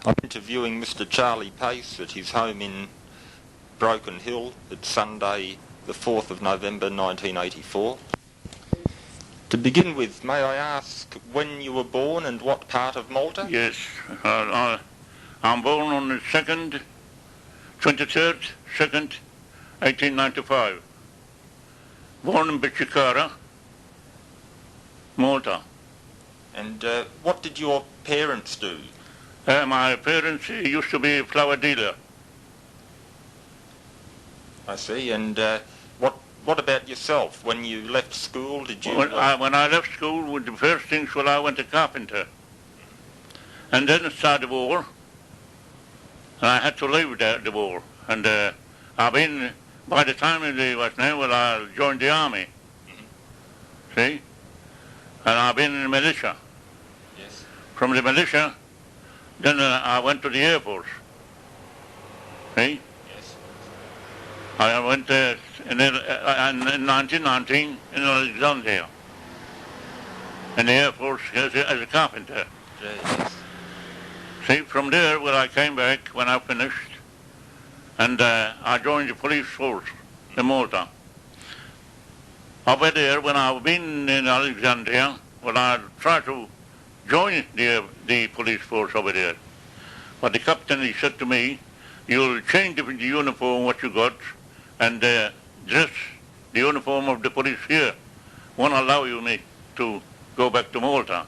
I'm interviewing Mr. Charlie Pace at his home in Broken Hill. It's Sunday the 4th of November 1984. To begin with, may I ask when you were born and what part of Malta? Yes, I'm born on the 23rd, 2nd, 1895. Born in Birkirkara, Malta. And what did your parents do? My parents used to be a flower dealer. I see. And what about yourself? When you left school, did you... When I left school, the first things I went to carpenter. And then it started the war. And I had to leave the war. And I've been, by the time it was now, I joined the army. Mm-hmm. See? And I've been in the militia. Yes. From the militia, then I went to the Air Force. See? Yes. I went in 1919 in Alexandria. In the Air Force as a carpenter. Yes. See, from there, when I came back, when I finished, and I joined the police force in Malta. Over there, when I've been in Alexandria, when I tried to join the police force over there, but the captain, he said to me, you'll change the uniform what you got and dress the uniform of the police here. Won't allow me to go back to Malta.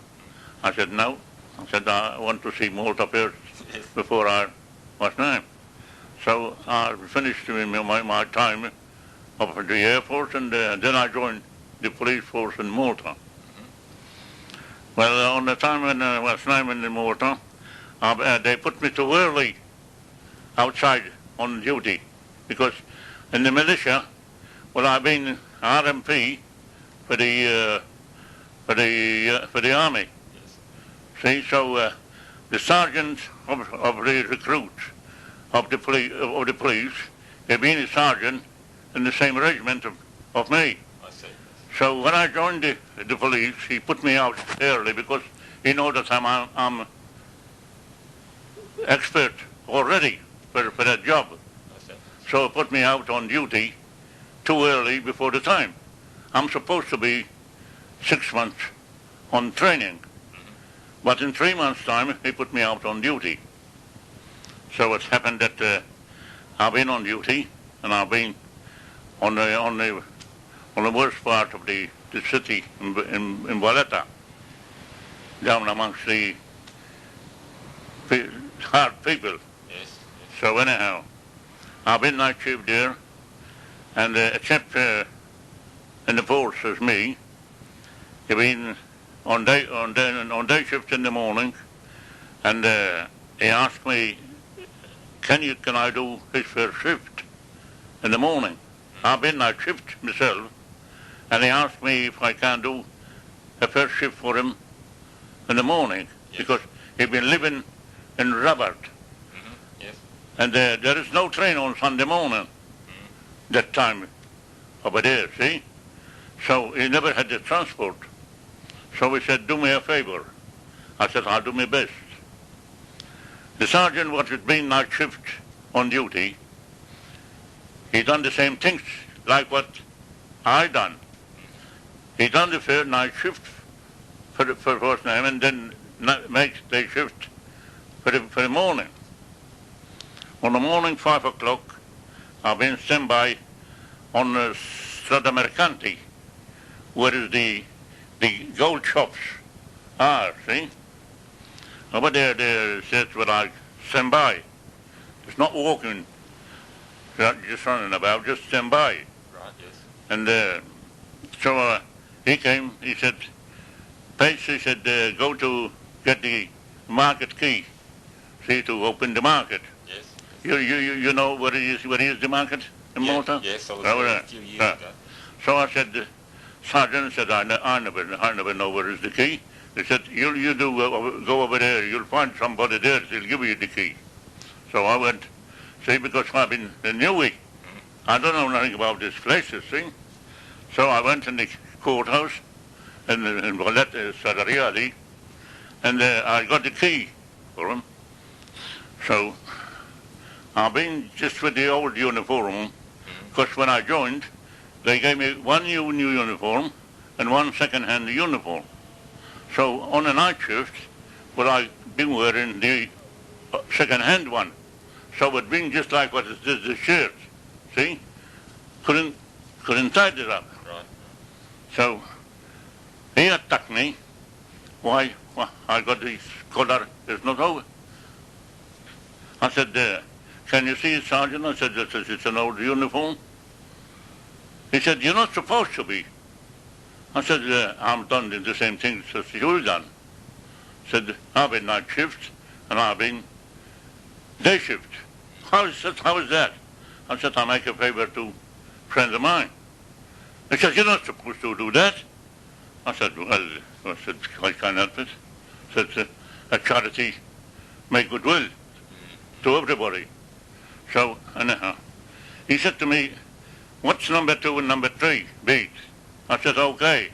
I said, no. I said, I want to see Malta first before I was named. So I finished my time of the Air Force, and then I joined the police force in Malta. Mm-hmm. Well, on the time when I was named in Malta, they put me too early outside on duty, because in the militia, well, I've been RMP for the army. See, so the sergeant of the recruits of the police, had been a sergeant in the same regiment of me. I see. So when I joined the police, he put me out early because he knows that I'm expert already for that job. I see. So he put me out on duty too early before the time. I'm supposed to be 6 months on training. But in 3 months' time, he put me out on duty. So it's happened that I've been on duty, and I've been on the worst part of the city in Valletta, down amongst the hard people. Yes. So anyhow, I've been night chief there, and except in the force as me, I've been on day shift in the morning, and he asked me, can I do his first shift in the morning? I've been night shift myself, and he asked me if I can do a first shift for him in the morning, yes, because he'd been living in Robert. Mm-hmm. Yes. And there is no train on Sunday morning, that time over there, see? So he never had the transport. So he said, do me a favor. I said, I'll do my best. The sergeant what had been night shift on duty, he done the same things like what I done. He done the first night shift for first name, and then makes day shift for the morning. On the morning, 5 o'clock, I've been standby on Strada Mercanti, where is the gold shops are, see? Over there, that's where I stand by. It's not walking, not just running about, just stand by. Right, yes. And so he came, he said, Pace, he said, go to get the market key, see, to open the market. Yes. You know where is the market in Malta? Yes, I was there a few years ago. So I said, Sergeant said, I never know where is the key. He said, you do go over there, you'll find somebody there, he'll give you the key. So I went, see, because I've been in Newey. I don't know nothing about this place, you see. So I went in the courthouse in Valletta, Sadariali, and I got the key for him. So I've been just with the old uniform, because when I joined, they gave me one new uniform and one second-hand uniform. So on a night shift, well, I've been wearing the second-hand one. So it'd been just like what it is, the shirt, see? Couldn't tidy it up. Right. So he attacked me. Why, I got this collar, it's not over. I said, can you see it, Sergeant? I said, it's an old uniform. He said, you're not supposed to be. I said, I'm done the same thing as you've done. He said, I've been night shift and I've been day shift. How is that? I said, I make a favour to a friend of mine. He said, you're not supposed to do that. I said, well, I can't help it. I said, a charity make goodwill to everybody. So, anyhow, he said to me, what's number 2 and number 3 beat? I said, okay.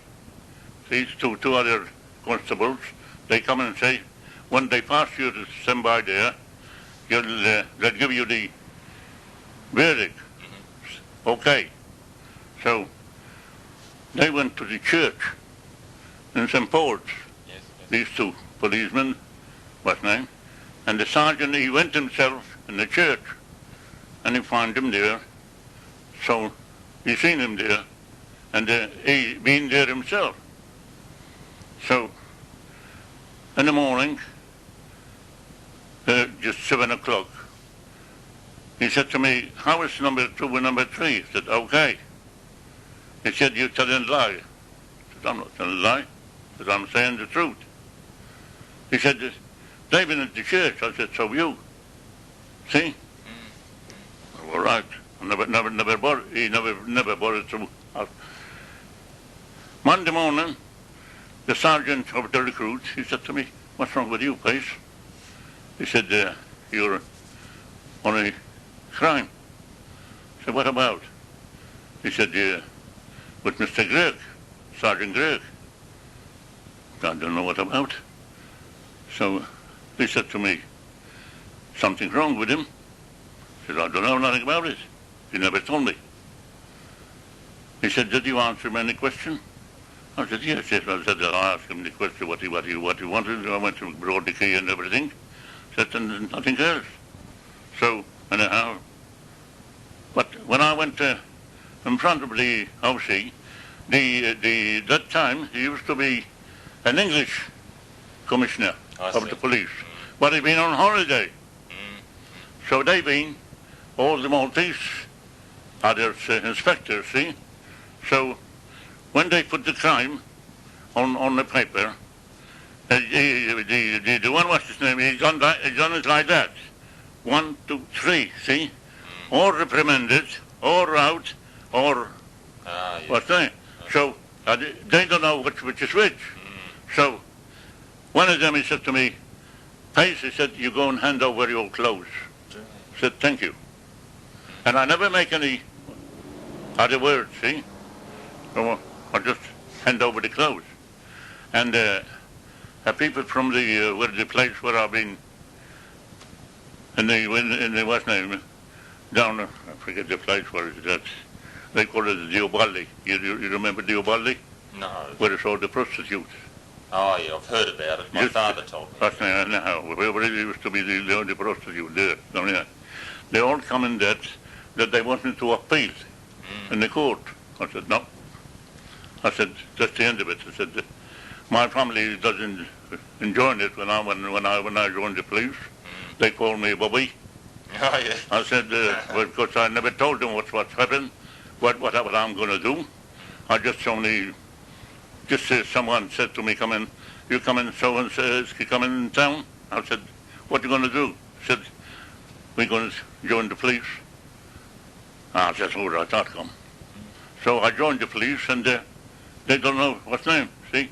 These two other constables, they come and say, when they pass you to stand by there, they'll give you the verdict. Okay. So they went to the church in St. Paul's. Yes. These two policemen, what's name? And the sergeant, he went himself in the church and he found him there. So he seen him there and he been there himself. So in the morning, just 7 o'clock, he said to me, how is number 2 and number 3? I said, okay. He said, you're telling a lie. I said, I'm not telling a lie, because I'm saying the truth. He said, they've been at the church. I said, so you. See? Well, all right. I never bothered. He never bothered to. Monday morning, the sergeant of the recruits, he said to me, what's wrong with you, Pace? He said, you're on a crime. I said, what about? He said, with Mr. Gregg, Sergeant Gregg. I don't know what about. So he said to me, something's wrong with him. I said, I don't know nothing about it. He never told me. He said, did you answer him any question? I said, yes. I said, I asked him the question, what he wanted. I went to brought the key and everything. Said, and nothing else. So, anyhow, but when I went in front of the OC, that time he used to be an English commissioner of the police, but he'd been on holiday. So they've been all the Maltese others inspectors, see. So when they put the crime on the paper, the one, what's his name, he's done it like that. 1, 2, 3, see? Or reprimanded, or out, or what's that? So they don't know which is which. So one of them, he said to me, Pace, he said, you go and hand over your clothes. I said, thank you. And I never make any other words, see? So I just hand over the clothes. And people from the place where I've been, in the what's name, down, I forget the place where it's that. They call it the Diobaldi. You remember Diobaldi? No. Where it's all the prostitutes. Oh, yeah, I've heard about it. My father told me. That's now, where it used to be the prostitute there. Down there. They all come in that they wanted to appeal in the court. I said, no. I said, that's the end of it. I said, my family doesn't enjoy it when I joined the police. They call me Bobby. Oh, yeah. I said, because I never told them what's happened, what I'm going to do. I just only, someone said to me, come in, you come in, so and so, come in town. I said, what are you going to do? He said, we're going to join the police. I said, all right, I'll come. So I joined the police, and they don't know what's name, see?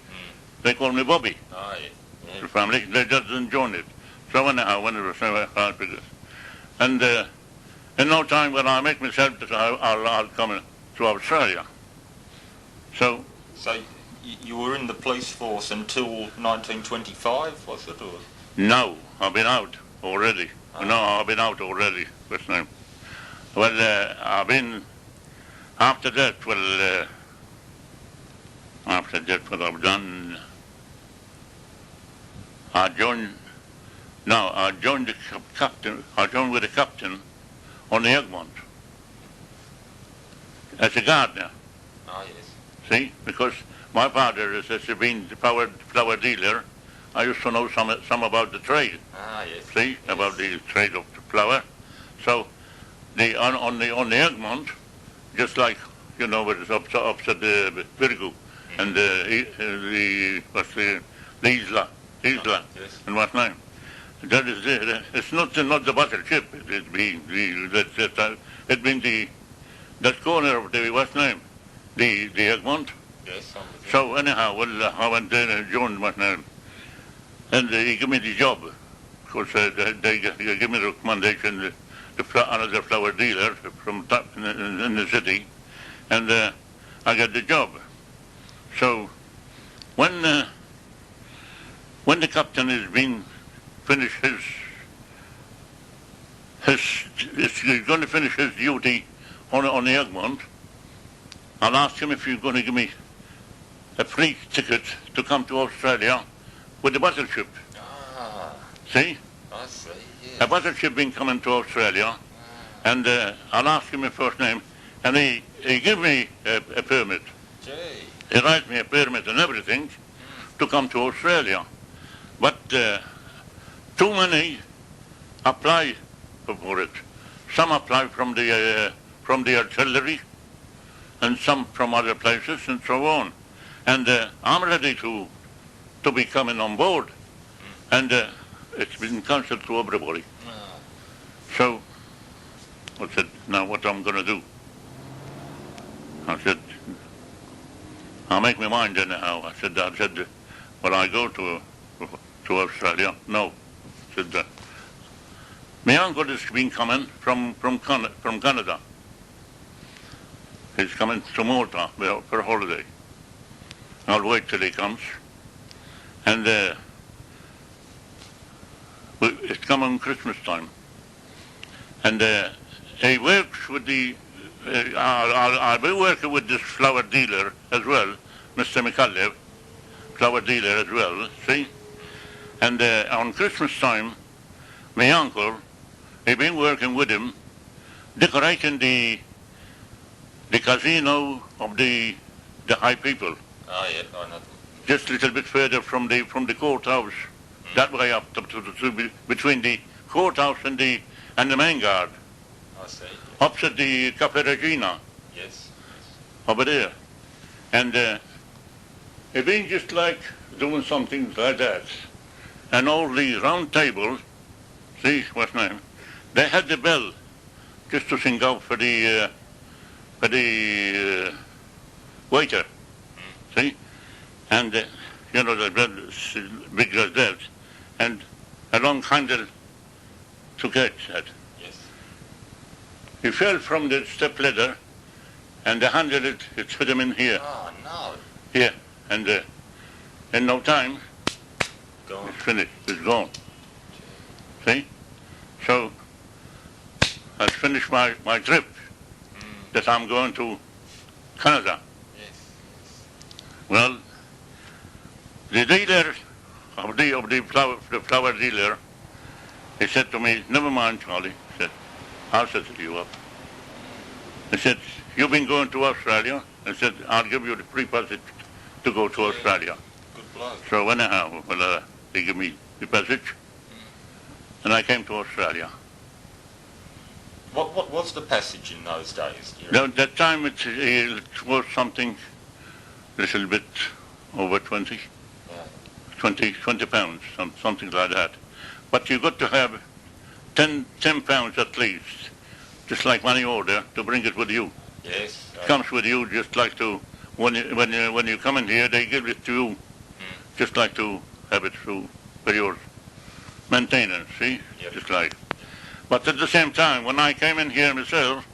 They call me Bobby. Oh, yeah. The family, they just didn't join it. So anyhow, when it was and in no time when I make myself, I'll come to Australia. So you were in the police force until 1925, was it? Or? No, I've been out already. No, I've been out already this time. Well, I've been, after that, what I've done, I joined the captain, I joined with the captain on the Egmont as a gardener. Ah, yes. See, because my father has been the flower dealer. I used to know some about the trade. Ah, yes. See, Yes. about the trade of the flower. So, on the Egmont, just like where it's opposite the Birkirkara and the Isla, Yes. and what name? That is it's not the battleship. It been that corner of the what's name, the Egmont. Yes, I'm with you. So anyhow, well, I went there and joined what's name, and he gave me the job. Of course, they gave me the recommendation another flower dealer from in the city, and I got the job. So when the captain has been finished he's going to finish his duty on the Egmont, I'll ask him if he's going to give me a free ticket to come to Australia with the battleship. Ah, See? I see, yes. A battleship been coming to Australia, and I'll ask him his first name, and he give me a permit. Gee. He write me a permit and everything to come to Australia. But too many apply for it. Some apply from the artillery, and some from other places, and so on. And I'm ready to be coming on board, and it's been cancelled to everybody. Ah. So I said, now what I'm going to do? I said, I'll make my mind anyhow. I said, will I go to Australia? No. I said, my uncle has been coming from Canada. He's coming to Malta for a holiday. I'll wait till he comes. And it's coming Christmas time. And he works with I'll be working with this flower dealer as well, Mr. McCullough, flower dealer as well, see? And on Christmas time, my uncle, he'd been working with him, decorating the casino of the high people. Oh, yeah, I know. Just a little bit further from the courthouse, that way up to between the courthouse and the main guard, I see. opposite the Cafe Regina, Yes. over there. And it been just like doing something like that. And all the round tables, see what's name, they had the bell just to sing out for the waiter, see? And the bell is big as that, and a long handle to get at. Yes. He fell from the step ladder, and the handle it hit him in here. Oh, no. Here, and in no time, Gone. it's finished, it's gone. See? So, I've finished my trip that I'm going to Canada. Yes. Well, the dealer of the flower dealer, he said to me, never mind, Charlie. He said, I'll settle you up. He said, you've been going to Australia? I said, I'll give you the free passage to go to Australia. Good bloke. So anyhow, well, they give me the passage, and I came to Australia. What was the passage in those days? Do you Now, that time it was something a little bit over 20 pounds, something like that. But you got to have 10 pounds at least, just like money order, to bring it with you. Yes. It comes with you just like to, when you come in here, they give it to you, just like to have it through for your maintenance, see? Yep. Just like. But at the same time, when I came in here myself,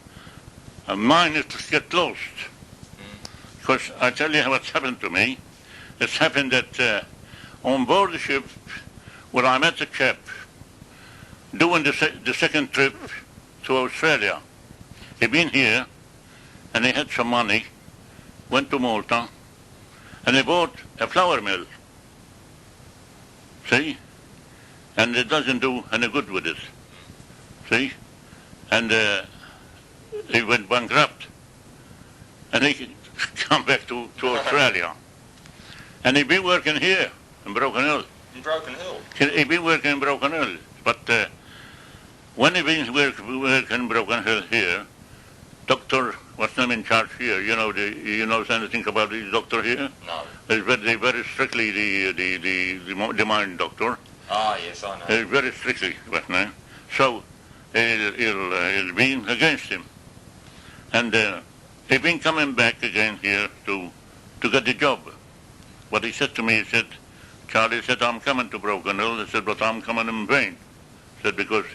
mine is to get lost. Because I tell you what's happened to me. It's happened that on board the ship, where I met a chap doing the second trip to Australia. He'd been here, and he had some money, went to Malta, and he bought a flour mill. See? And it doesn't do any good with it. See? And he went bankrupt. And he come back to Australia. And he been working here in Broken Hill. In Broken Hill? He been working in Broken Hill. But when he been working in Broken Hill here, doctor, what's name in charge here? You know anything about the doctor here? No. He's very strictly the mine doctor. Ah, yes, I know. He's very strictly, what's name. So he'll be against him. And he's been coming back again here to get the job. What he said to me, he said, Charlie said, I'm coming to Broken Hill. He said, but I'm coming in vain. He said, because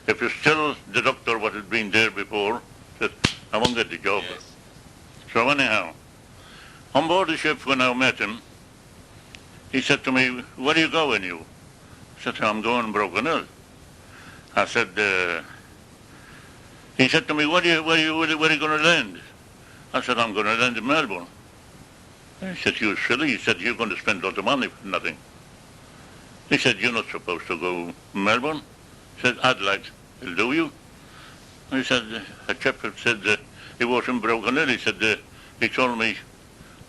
if you're still the doctor what had been there before, he said, I won't get the job. Yes. So anyhow, on board the ship when I met him, he said to me, where are you going, you? I said, I'm going to Broken Hill. I said, he said to me, where are you going to land? I said, I'm going to land in Melbourne. He said, you're silly. He said, you're going to spend a lot of money for nothing. He said, you're not supposed to go to Melbourne. He said, Adelaide, will do you? He said, a chap had said he was in Broken Hill. He said, he told me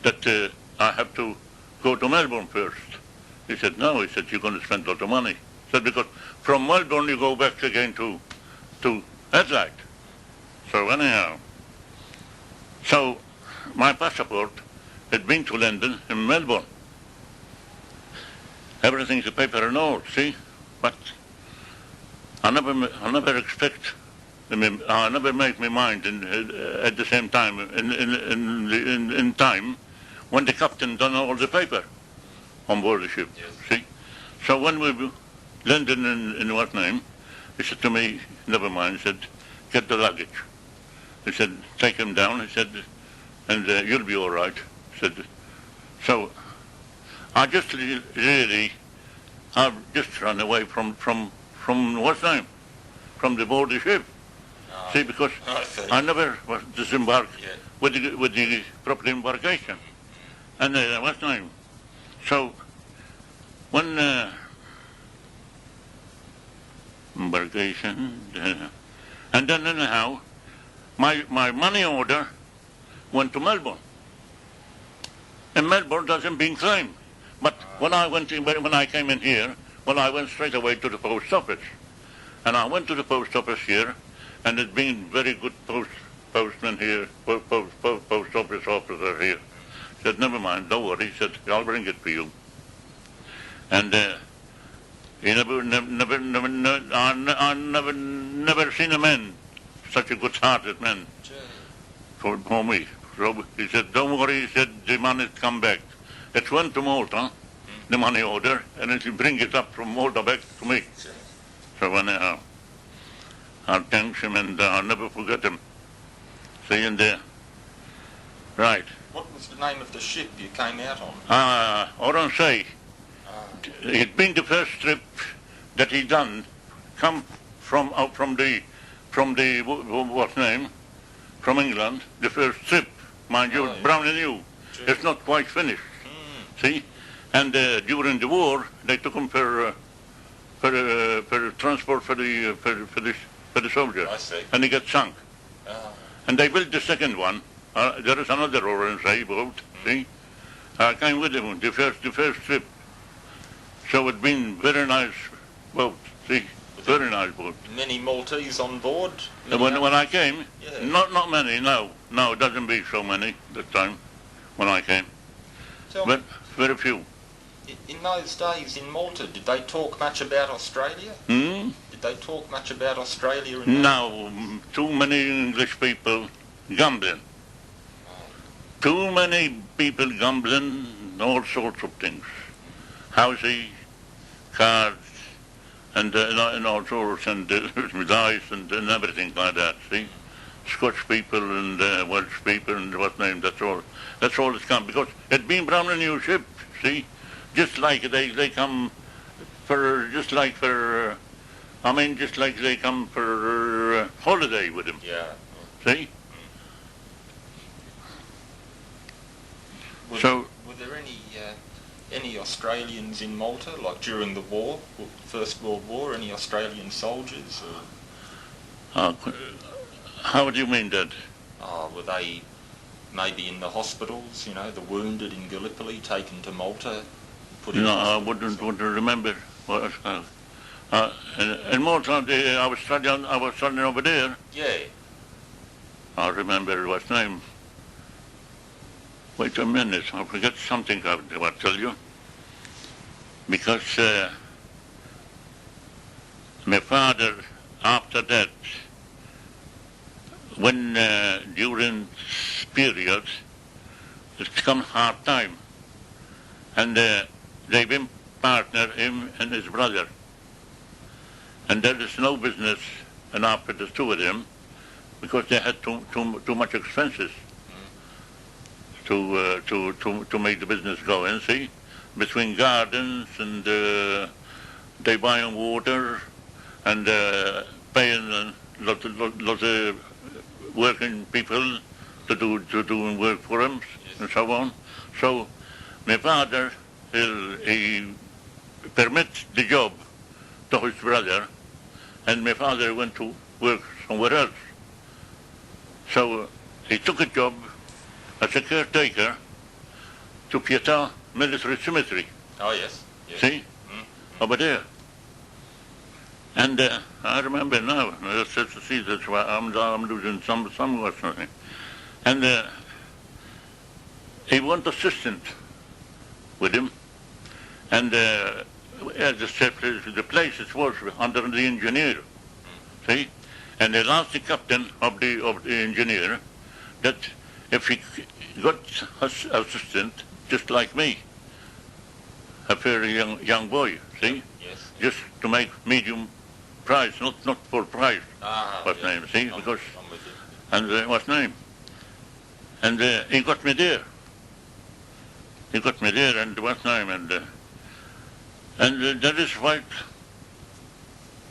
that I have to go to Melbourne first. He said, no. He said, you're going to spend a lot of money. He said, because from Melbourne you go back again to Adelaide. So anyhow, so my passport had been to London in Melbourne. Everything's a paper and all, see? But I never expect, I never make my mind at the same time, in time, when the captain done all the paper on board the ship, yes. See? So when we landed in what name, he said to me, never mind, he said, get the luggage. He said, take him down, he said, and you'll be all right. He said, so I just really, I've just run away from what's name? From the board of the ship. Oh. See, because I never was disembarked with the proper embarkation. And what's name? So when embarkation, and then anyhow, my money order went to Melbourne. And Melbourne doesn't been claimed. But when I came in here, well, I went straight away to the post office. And I went to the post office here, and there's been very good postman here, post office officer here. Said, never mind, don't worry. He said, I'll bring it for you. And he I never seen a man, such a good-hearted man for me. So he said, don't worry, he said, the money's come back. It went to Malta, the money order, and it will bring it up from Malta back to me. So anyhow, I'll thank him and I'll never forget him. See you in there. Right. What was the name of the ship you came out on? Oronsay. It'd been the first trip that he done, come from the what's name, from England, the first trip. Mind you, Brown and you. Sure. It's not quite finished. See? And during the war, they took him for transport for the soldier. I see. And he got sunk. And they built the second one. There is another Oronsay boat. See? I came with him the first trip. So it's been very nice boat. See? Very nice boat. Many Maltese on board? When I came, not many, no. No, it doesn't be so many that time when I came. But very few. In those days in Malta, did they talk much about Australia? Hmm? Did they talk much about Australia? No, too many English people gambling. Too many people gambling, all sorts of things. Houses, cards, and all sorts, and dice, and everything like that, see? Scotch people and Welsh people and what's name, that's all it's come. Because it's been Brown and New ship, see? Just like they come for I mean, just like they come for holiday with him. Yeah. See? Were there any Australians in Malta, like during the war, First World War, any Australian soldiers? Or? How do you mean that? Were they maybe in the hospitals, the wounded in Gallipoli, taken to Malta? I wouldn't remember. In Malta, I was studying over there. Yeah. I remember what's name. Wait a minute, I forget something I will tell you. Because my father, after that, when during period, it's come hard time, and they've been partner, him and his brother, and there is no business, and after the two of them, because they had too much expenses to make the business go. And see, between gardens and they buying water and paying lots of working people to do work for them, yes, and so on. So my father he permits the job to his brother, and my father went to work somewhere else. So he took a job as a caretaker to Pietà Military Cemetery. Oh, yes. Yes. See? Over there. And I remember now, see, that's why I'm losing some or something. And he want assistant with him. And as I said, the place it was under the engineer. See? And they asked the captain of the engineer that if he got assistant, just like me, a very young boy, see? Yes. Just to make medium price, not full price. What's yes. name, see? I'm Because with you. and what's name? And he got me there. He got me there, and what's name? And that is why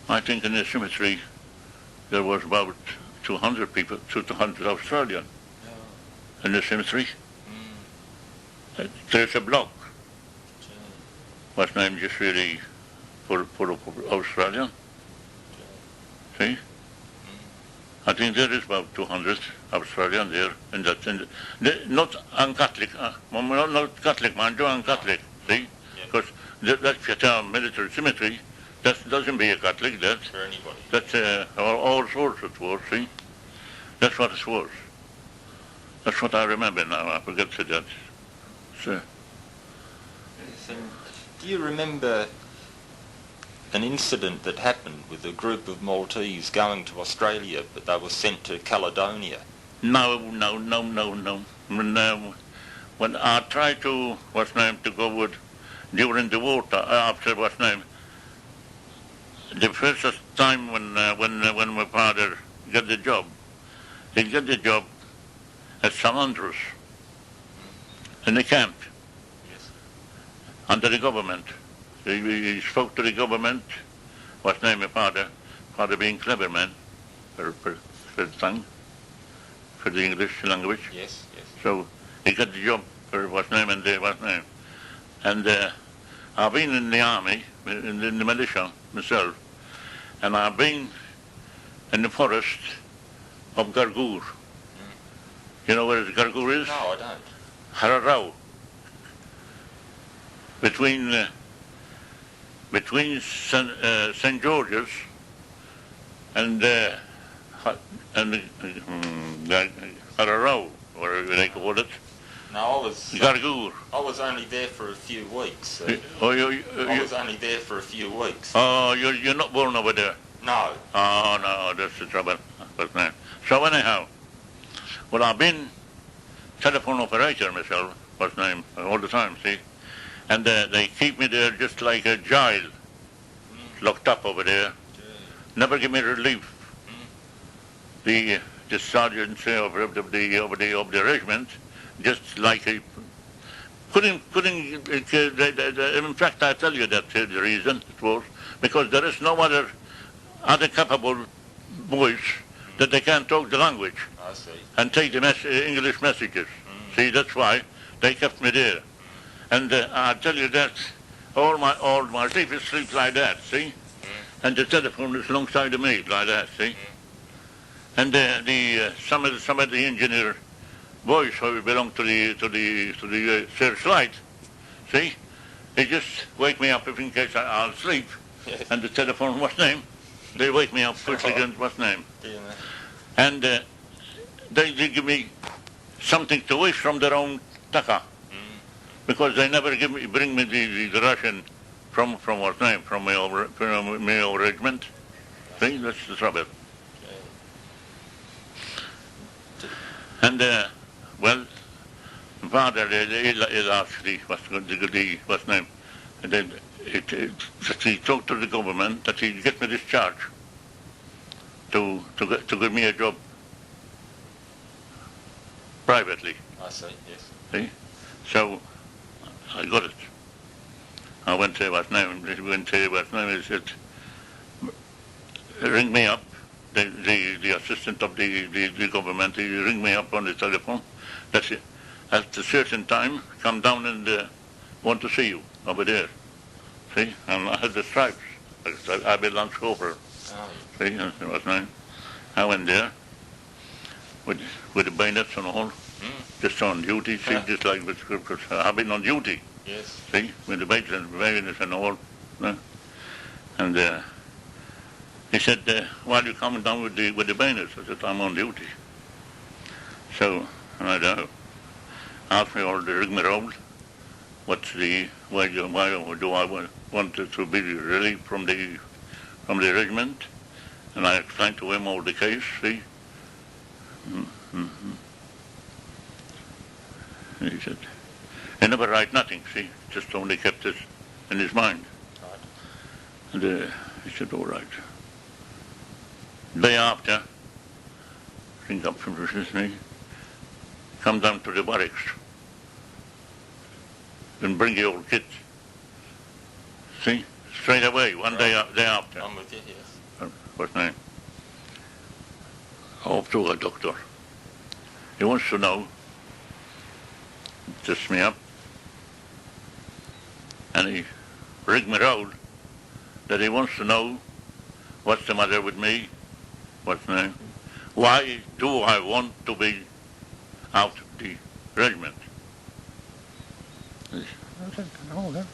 I think in the cemetery there was about 200 people, 200 Australian in the cemetery. There's a block. What's name just really for Australian. See? I think there is about 200 Australian there, and that's not un-Catholic, not Catholic, man, un-Catholic, see? Because that's Pietà Military Cemetery, that doesn't be a Catholic, that's for anybody. That's all sorts it was, see? That's what it was. That's what I remember now, I forget to that. So. Yes, and do you remember an incident that happened with a group of Maltese going to Australia, but they were sent to Caledonia? No. When I tried to, to go with, during the war, after, the first time when my father got the job, he got the job at St. Andrews, in the camp, Yes. under the government. He spoke to the government, my father being clever man, for the tongue, for the English language. Yes, yes. So he got the job for and I've been in the army, in the militia myself, and I've been in the forest of Gargour. You know where Gargour is? No, I don't. Hararau. Between St. George's and Hararau, whatever they call it. No, Gargour. I was only there for a few weeks. I was only there for a few weeks. Oh, you're not born over there? No. Oh, no, that's the trouble. So anyhow, well, I've been telephone operator myself, all the time, see? And they keep me there just like a child, locked up over there. Never give me relief. The sergeant of the regiment, just like a couldn't. In fact, I tell you that the reason it was because there is no other other capable boys that they can't talk the language I see. and take the English messages. See, that's why they kept me there. And I tell you that all my sleep like that, see? And the telephone is alongside of me like that, see? And some of the engineer boys who belong to the searchlight, see? They just wake me up if in case I'll sleep. Yes. And the telephone, what's name? They wake me up quickly again, what's name? Yeah. And they give me something to eat from their own taka. Because they never bring me the ration from what's name, from my own regiment. See, that's the trouble. And, well, my father, he asked what's name, and then he talked to the government that he'd get me discharge to give me a job privately. I see, yes. See? So I got it. I went to what's name, he said, ring me up. The assistant of the government, he ring me up on the telephone that at a certain time come down and want to see you over there. See? And I had the stripes. I belong to Cooper. Oh, See? And what's name? I went there with the bayonets and all, just on duty, see, just like because I've been on duty. yes. See, with the bayonets and all. And he said, why are you coming down with the bayonets? I said, I'm on duty. So, and I asked me all the rigmarole, why do I want to be relieved from the regiment? And I explained to him all the case, see. And he said, he never write nothing, see, just only kept it in his mind. Right. And he said, all right. Day after, ring up from me, come down to the barracks and bring your kit. See, straight away, one day after. I'm with you, yes. What's name? Off to a doctor. He wants to know, just me up, and he rigged me round that he wants to know what's the matter with me, what's the name, why do I want to be out of the regiment? I said, no, that.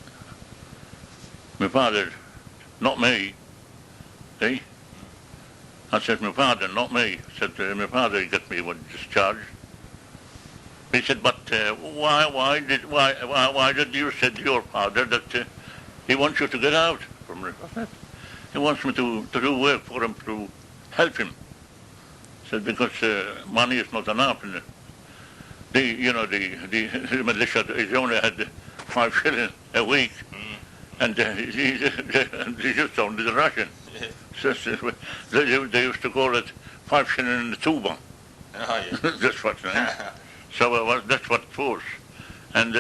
My father, not me, see? I said, my father, not me. I said, my father got me one discharge. He said, but why did you say to your father that he wants you to get out from the... He wants me to do work for him, to help him. I said, because money is not enough. And the militia, he only had 5 shillings a week, and he just only the ration. So, they used to call it 5 shillings in the tuba. Oh, yeah. That's what's name. So that's what it was. And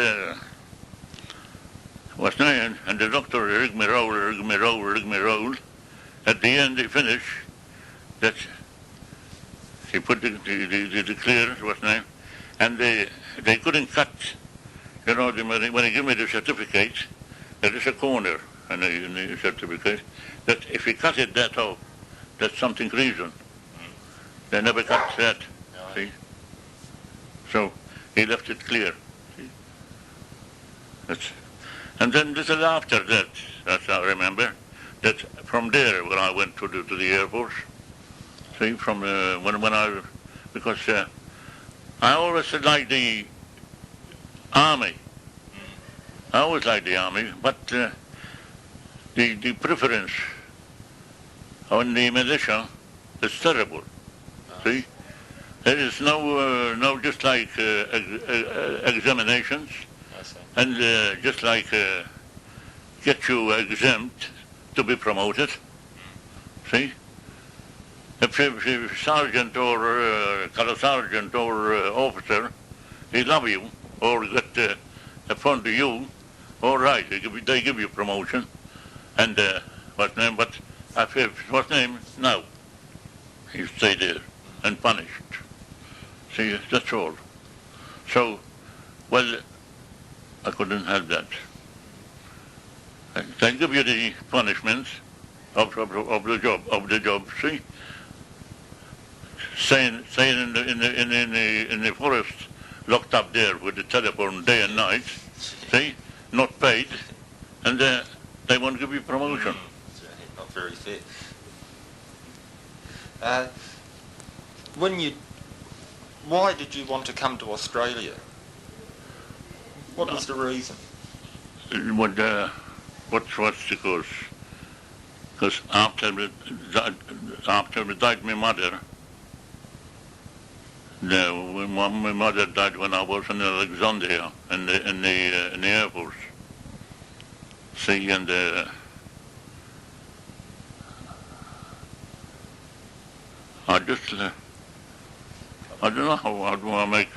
what's name? And the doctor rigged me roll. At the end, he finished. That he put the clear, what's name? And they couldn't cut. You know, when he gave me the certificate, there is a corner in the certificate that if he cut it that off, that's something reason. They never cut that. See? So he left it clear. See? And then little after that, as I remember, that from there when I went to the Air Force, see, from because I always liked the Army. I always liked the Army, but the preference on the militia is terrible. See? There is no just like examinations, and just like get you exempt to be promoted. See? If sergeant or color sergeant or officer, they love you or get fond of you, all right, they give you promotion, and what's name? But what's name? No. He stayed there and punished. See, that's all. So, well, I couldn't have that. They give you the punishments of the job. See, staying in the forest, locked up there with the telephone day and night. See, not paid, and they won't give you promotion. Not very fair. Why did you want to come to Australia? What was the reason? What's the cause? Because after died my mother, when my mother died when I was in Alexandria in the Air Force. See, and I just I don't know how do I make.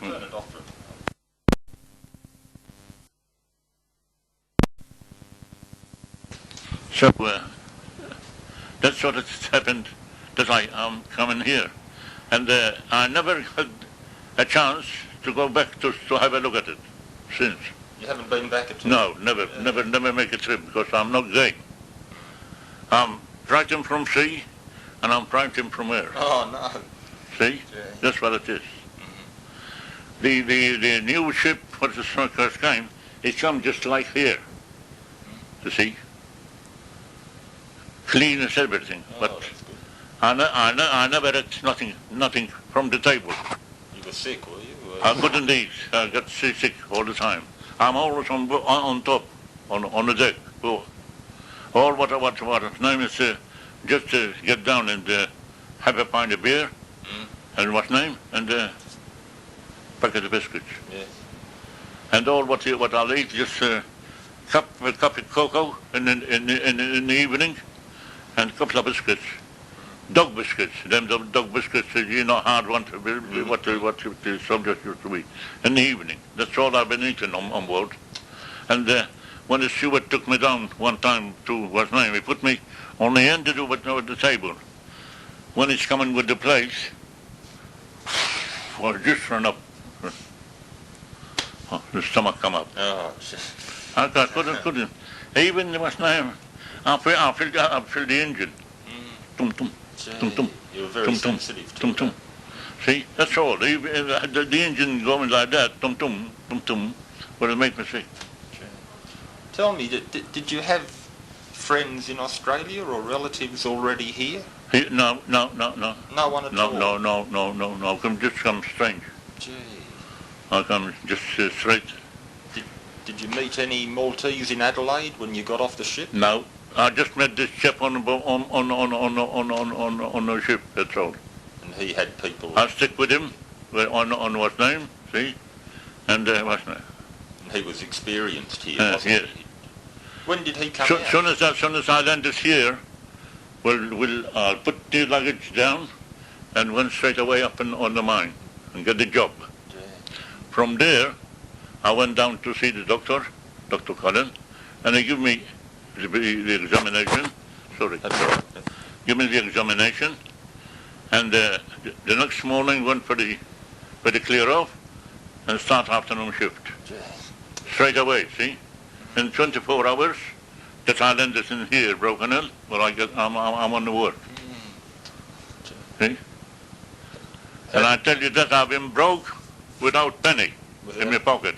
So that's what has happened, that I am coming here. And I never had a chance to go back to have a look at it since. You haven't been back at all? No, never make a trip, because I'm not gay. I'm frightened from sea, and I'm frightened from air. Oh, no. See? Yeah. That's what it is. Mm-hmm. The new ship, what the first came, it come just like here. You see? Clean as everything. Oh, but that's good. I never had nothing from the table. You were sick, were you? I couldn't eat. I got sick all the time. I'm always on top, on the deck. All what name is just to get down and have a pint of beer, and what's name, and packet of biscuits. Yes. And all what I'll eat, just a cup of cocoa in the evening, and a couple of biscuits. Dog biscuits, them dog biscuits, you know, hard one to be, what the subject used to be. In the evening, that's all I've been eating on board. And when the steward took me down one time to what's name, he put me on the end of the table. When he's coming with the plates, well, just run up. Oh, the stomach come up. Oh, I couldn't. Even what's name, I feel the engine. Tum tum. Tum tum. You were very sensitive to tum tum. See, that's all. The engine going like that, tum tum, will make me sick. Tell me, did you have friends in Australia or relatives already here? No. No one at all? No. I just come strange. Gee. I come just straight. Did you meet any Maltese in Adelaide when you got off the ship? No. I just met this chap on the ship, that's all. And he had people... I stick with him on what's name, see? And what's name? And he was experienced here, wasn't yes. he? When did he come out? Soon as I landed here, I'll put the luggage down and went straight away up on the mine and get the job. Yeah. From there, I went down to see the doctor, Dr. Cullen, and he gave me the examination. Sorry. That's all right. Give me the examination, and the next morning went for the clear off and start afternoon shift. Yeah. Straight away, see? In 24 hours, that I landed in here, Broken Hill, where I'm on the work. See? And I tell you that I've been broke without penny in my pocket.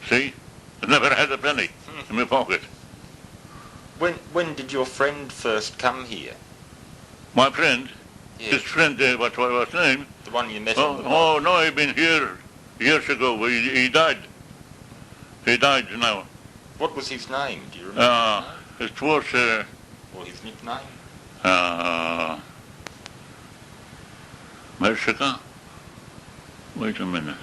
See? I never had a penny in my pocket. When did your friend first come here? My friend? Yes. His friend, what was his name? The one you met Oh, no, he'd been here years ago. He died. He died now. What was his name? Do you remember? It was... or his nickname? Mexico? Wait a minute.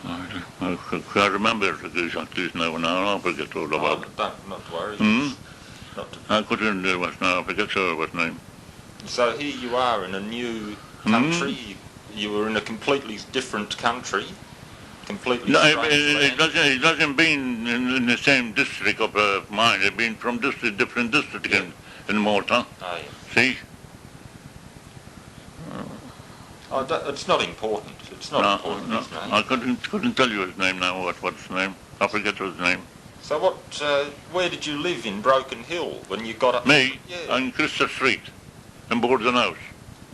I can't remember exactly now. I forget all about it. Not worry. I couldn't do what now. I forget what name. So here you are in a new country. You were in a completely different country. completely No, strange land? it doesn't been in the same district of mine. It's been from different districts in Malta. Oh, yeah. See? It's not important. It's not important, No, his name. I couldn't tell you his name now. What's his name? I forget his name. So where did you live in Broken Hill when you got up? Me, Yeah. on Crystal Street, in Borden House.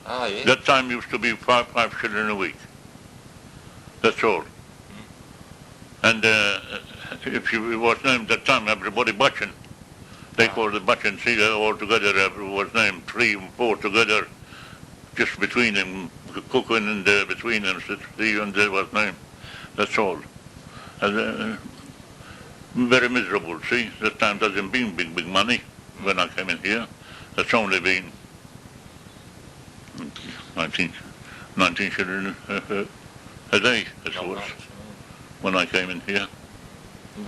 Oh, yeah. That time used to be five shilling a week. That's all. And if you was named that time, everybody butching. They called it butching. See, all together, was named 3 and 4 together, just between them, cooking and between them, 3 and there was named. That's all. And, very miserable. See, that time doesn't been big money when I came in here. That's only been 19 shilling a day, as Not was, much. when I came in here.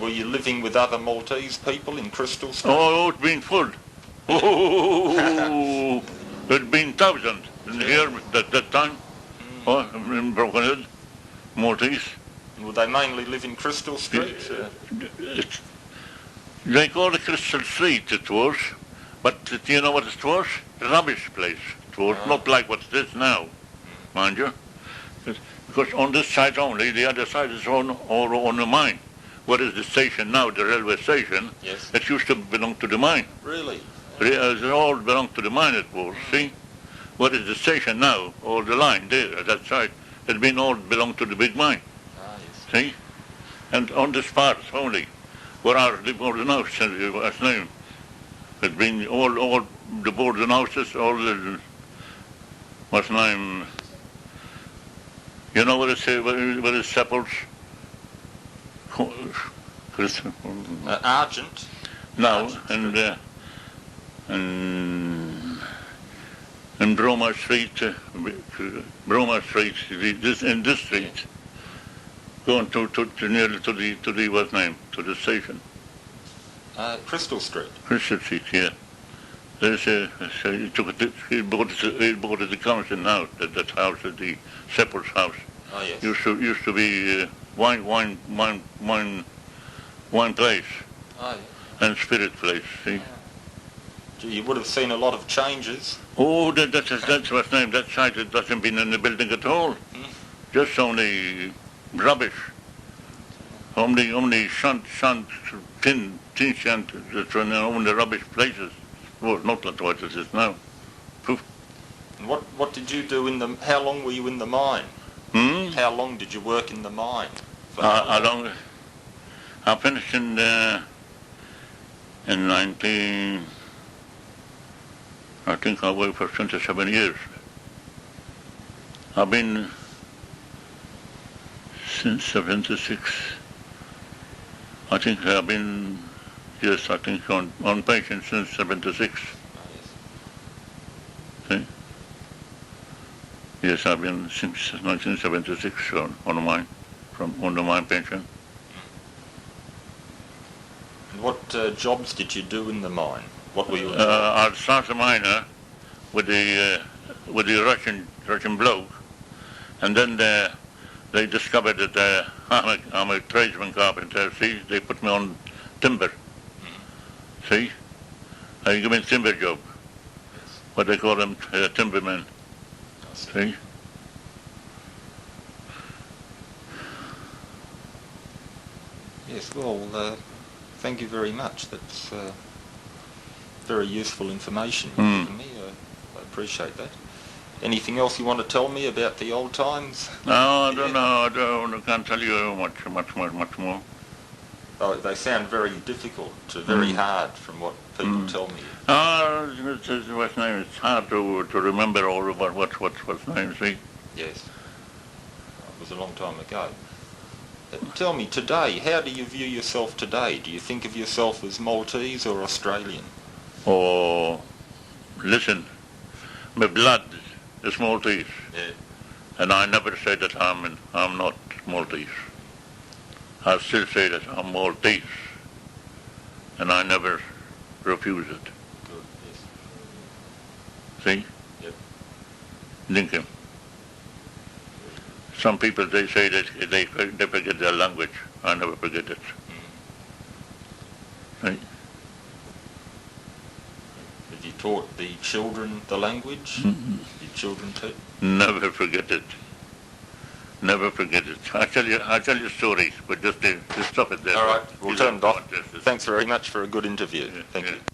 Were you living with other Maltese people in Crystal Street? Oh, it's been full. Oh, there's been thousands in here at that time. Oh, in Broken Hill, Maltese. Would they mainly live in Crystal Street? They call it Crystal Street, it was. But you know what it was? Rubbish place. It was not like what it is now, mind you. Because on this side only, the other side is all on the mine. What is the station now, the railway station? Yes. It used to belong to the mine. Really? It all belonged to the mine, it was, see? What is the station now, or the line there, at that side? It's been all belonged to the big mine, Ah, yes. see? And on this part only, where are the boarding houses, what's name? It's been all the boarding houses, all the, what's name? You know what it say, what is Sepples? Argent? No, Argent and Broma Street, this in this street, going to nearly to the what's name, to the station. Crystal Street? Crystal Street, yeah. There's he bought it the council now, that house, the Seppel's house. Oh, yes. Used to be wine place Oh, yeah. and spirit place, see. Gee, you would have seen a lot of changes. Oh, that's what's name. That side it doesn't been in the building at all. Just only rubbish. Only shunt, tin shunt, that's only rubbish places. Well, not like what it is now. Poof. And what did you do how long were you in the mine? How long did you work in the mine? I finished in 19... I think I worked for 27 years. I've been since 76. I think I've been, yes, I think on pension since 76. See? Yes, I've been since 1976 on my pension. And what jobs did you do in the mine? What were your jobs? I started a miner with the Russian bloke, and then they discovered that I'm a tradesman carpenter. See, they put me on timber. See, they give me a timber job. Yes. What they call them, timbermen. See. Yes, well, thank you very much. That's very useful information you've given me. I appreciate that. Anything else you want to tell me about the old times? No, I don't know. I can't tell you much more. Oh, they sound very difficult, very hard from what people tell me. What's name? It's hard to remember all about what's name. See. Yes. It was a long time ago. Tell me, today, how do you view yourself today? Do you think of yourself as Maltese or Australian? Oh, listen, my blood is Maltese, and I never say that I'm not Maltese. I still say that I'm Maltese, and I never refuse it. Good, yes. See? Yep. Lincoln. Some people, they say that they forget their language. I never forget it. Right. Have you taught the children the language? Your children too? Never forget it. Never forget it. I'll tell you stories, but just stop it there. All right, we'll turn it off. Just- Thanks very much for a good interview. Yeah, Thank yeah. you.